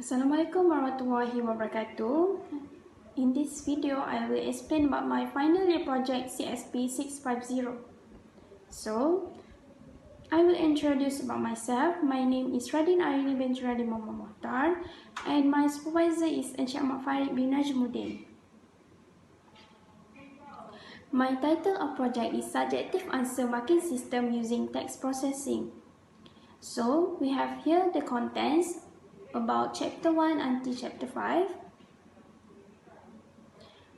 Assalamualaikum warahmatullahi wabarakatuh. In this video, I will explain about my final year project CSP 650. So, I will introduce about myself. My name is Radin Arini bin Radin Mohd, and my supervisor is Encik Ahmad Farid bin Najmuddin. My title of project is Subjective Answer Marking System using Text Processing. So, we have here the contents about chapter 1 until chapter 5.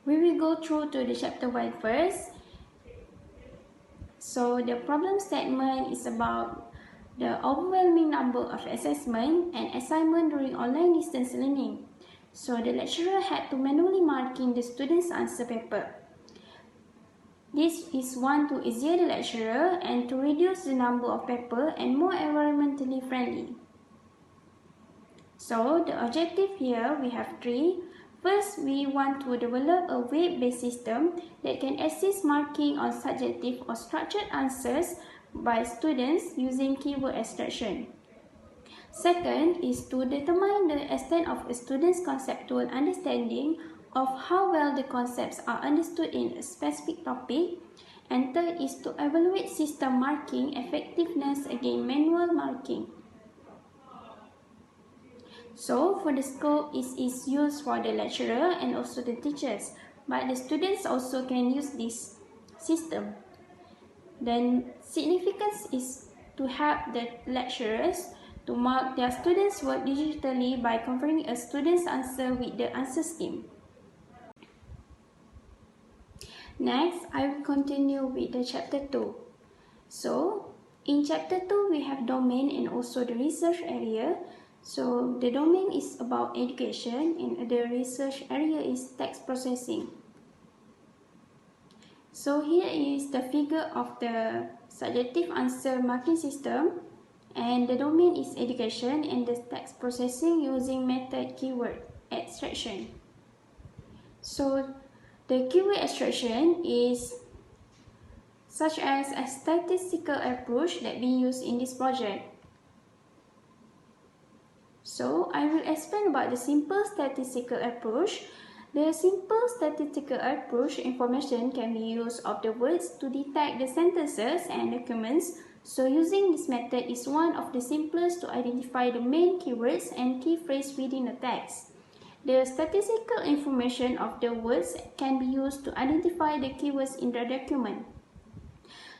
We will go through to the chapter 1 first. So the problem statement is about the overwhelming number of assessment and assignment during online distance learning. So the lecturer had to manually marking the students' answer paper. This is to easier the lecturer and to reduce the number of paper and more environmentally friendly. So the objective here we have three. First, we want to develop a web-based system that can assist marking on subjective or structured answers by students using keyword extraction. Second is to determine the extent of a student's conceptual understanding of how well the concepts are understood in a specific topic. And third is to evaluate system marking effectiveness against manual marking. So, for the scope, it is used for the lecturer and also the teachers, but the students also can use this system. Then, significance is to help the lecturers to mark their students' work digitally by comparing a student's answer with the answer scheme. Next, I will continue with the chapter 2. So, in chapter 2, we have domain and also the research area. So, the domain is about education and the research area is text processing. So, here is the figure of the subjective answer marking system, and the domain is education and the text processing using method keyword extraction. So, the keyword extraction is such as a statistical approach that we use in this project. So, I will explain about the simple statistical approach. The simple statistical approach information can be used of the words to detect the sentences and documents. So, using this method is one of the simplest to identify the main keywords and key phrase within the text. The statistical information of the words can be used to identify the keywords in the document.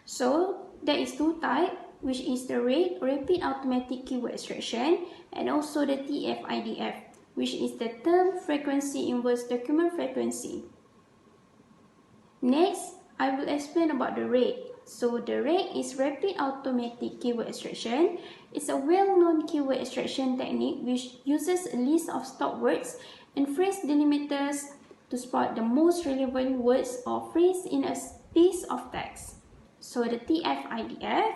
So, there is two types, which is the RAID, Rapid Automatic Keyword Extraction, and also the TF-IDF, which is the Term Frequency Inverse Document Frequency. Next, I will explain about the RAID. So, the RAID is Rapid Automatic Keyword Extraction. It's a well-known keyword extraction technique which uses a list of stop words and phrase delimiters to spot the most relevant words or phrase in a piece of text. So, the TF-IDF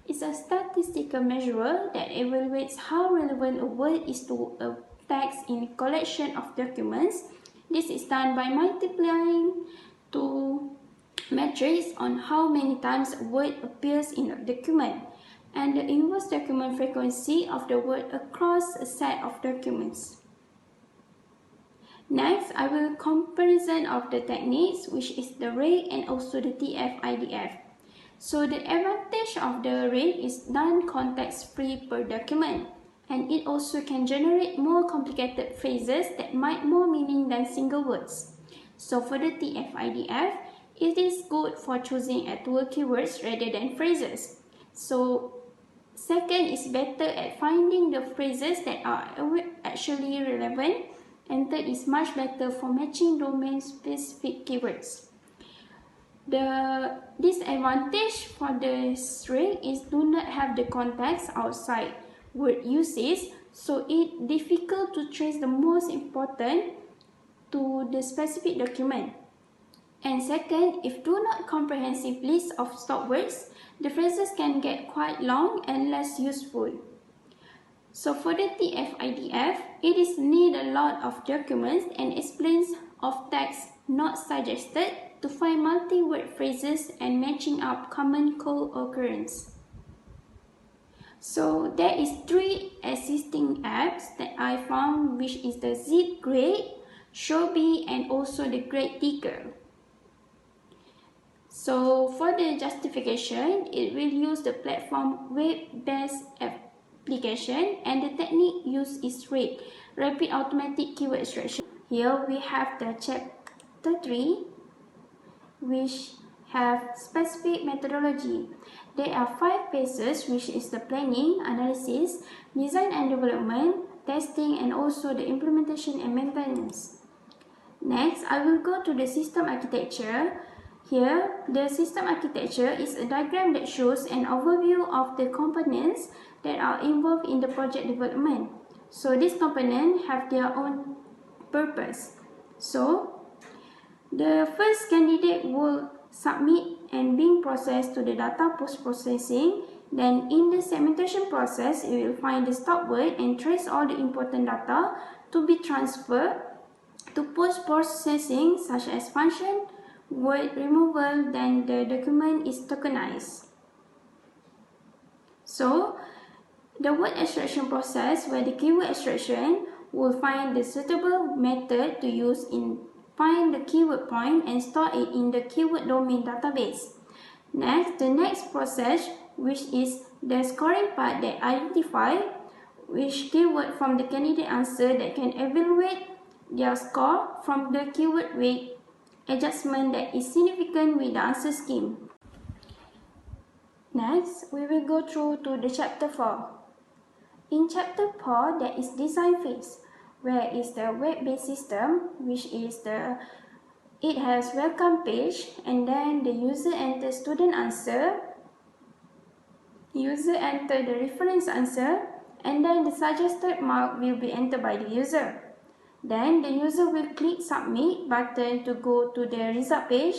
is a statistical measure that evaluates how relevant a word is to a text in a collection of documents. This is done by multiplying two metrics on how many times a word appears in a document and the inverse document frequency of the word across a set of documents. Next, I will comparison of the techniques, which is the RAID and also the TF-IDF. So the advantage of the RAID is non-context-free per document, and it also can generate more complicated phrases that might more meaning than single words. So for the TF-IDF, it is good for choosing actual keywords rather than phrases. So second is better at finding the phrases that are actually relevant, and third is much better for matching domain-specific keywords. The disadvantage for this RAID is do not have the context outside word usage, so it's difficult to trace the most important to the specific document. And second, if do not comprehensive list of stop words, the phrases can get quite long and less useful. So for the TF-IDF, it is need a lot of documents and explains of text not suggested to find multi-word phrases and matching up common co-occurrence. So there is 3 existing apps that I found, which is the Zip Grade, Showbie, and also the Grade Digger. So for the justification, it will use the platform web-based application, and the technique used is RAID, Rapid Automatic Keyword Extraction. Here we have the chapter 3, which have specific methodology. There are 5 phases, which is the planning, analysis, design and development, testing, and also the implementation and maintenance. Next, I will go to the system architecture. Here, the system architecture is a diagram that shows an overview of the components that are involved in the project development. So, these components have their own purpose. So, the first candidate will submit and being processed to the data post-processing. Then, in the segmentation process, you will find the stop word and trace all the important data to be transferred to post-processing, such as function, word removal. Then the document is tokenized. So, the word extraction process, where the keyword extraction will find the suitable method to use in find the keyword point and store it in the keyword domain database. Next, the next process, which is the scoring part, that identify which keyword from the candidate answer that can evaluate their score from the keyword weight adjustment that is significant with the answer scheme. Next, we will go through to the chapter 4. In chapter 4, there is design phase, where is the web-based system, which is it has welcome page, and then the user enters student answer, user enter the reference answer, and then the suggested mark will be entered by the user. Then the user will click submit button to go to the result page,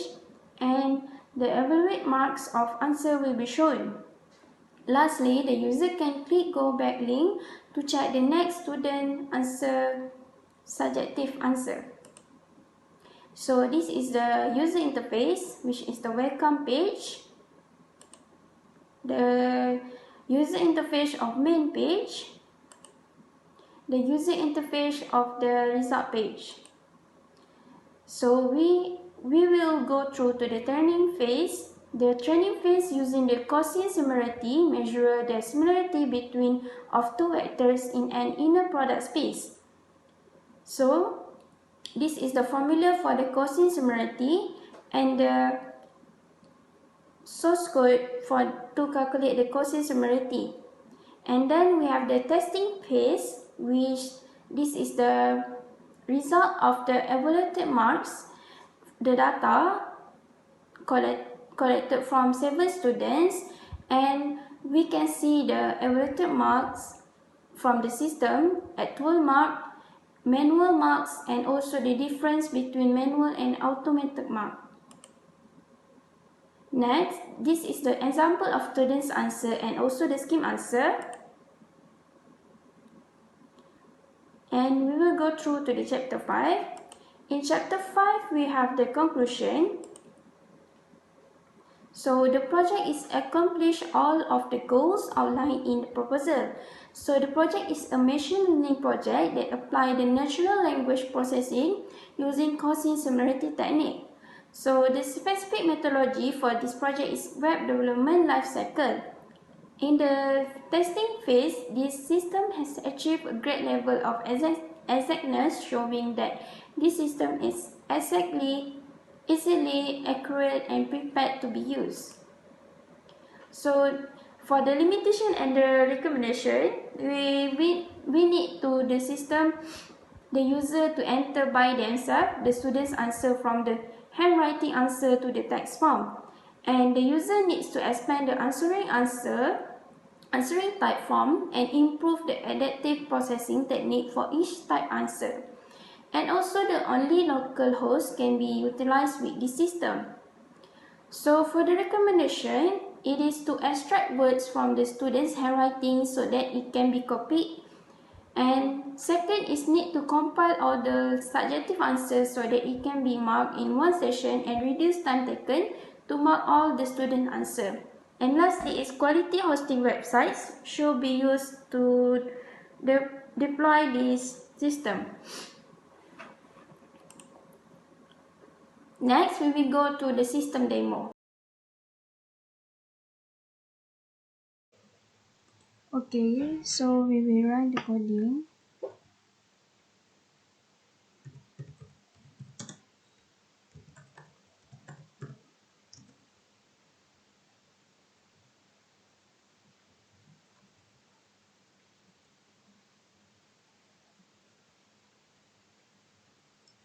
and the evaluate marks of answer will be shown. Lastly, the user can click go back link to check the next student answer subjective answer. So this is the user interface, which is the welcome page, the user interface of main page, the user interface of the result page. So we will go through to the training phase. The training phase, using the Gaussian similarity, measure the similarity between of two vectors in an inner product space. So this is the formula for the Gaussian similarity and the source code to calculate the Gaussian similarity. And then we have the testing phase, which this is the result of the evaluated marks, the data collected from 7 students, and we can see the evaluated marks from the system, actual mark, manual marks, and also the difference between manual and automated mark. Next, this is the example of student's answer and also the scheme answer. And we will go through to the chapter 5. In chapter 5, we have the conclusion. So the project is accomplished all of the goals outlined in the proposal. So the project is a machine learning project that applies the natural language processing using Gaussian similarity technique. So the specific methodology for this project is web development lifecycle. In the testing phase, this system has achieved a great level of exactness, showing that this system is easily accurate and prepared to be used. So for the limitation and the recommendation, we need to the system, the user to enter by themselves the student's answer from the handwriting answer to the text form, and the user needs to expand the answering type form and improve the adaptive processing technique for each type answer. And also the only local host can be utilized with this system. So for the recommendation, it is to extract words from the student's handwriting so that it can be copied. And second is need to compile all the subjective answers so that it can be marked in one session and reduce time taken to mark all the student answer. And lastly is quality hosting websites should be used to deploy this system. Next, we will go to the system demo. Okay, so we will run the coding.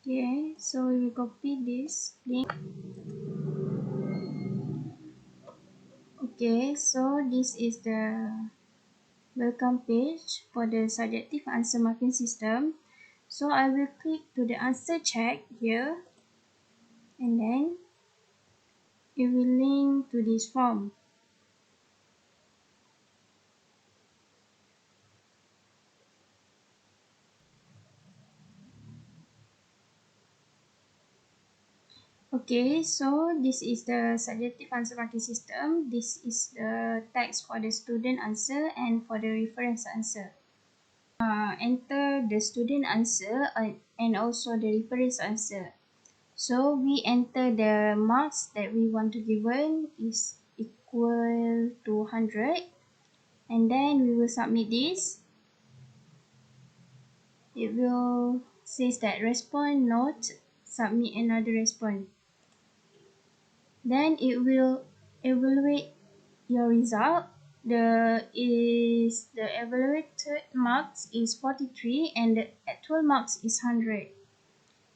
Okay, so we will copy this link. Okay, so this is the welcome page for the subjective answer marking system. So I will click to the answer check here, and then it will link to this form. Okay, so this is the subjective answer marking system. This is the text for the student answer and for the reference answer. Enter the student answer and also the reference answer. So we enter the marks that we want to given is equal to 100, and then we will submit this. It will says that respond not, submit another response. Then it will evaluate your result. The evaluated marks is 43 and the actual marks is 100.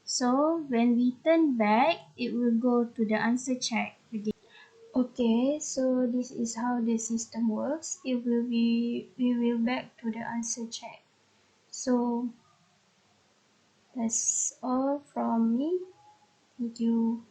So when we turn back, it will go to the answer check again. Okay, so this is how the system works. We will back to the answer check. So that's all from me. Thank you.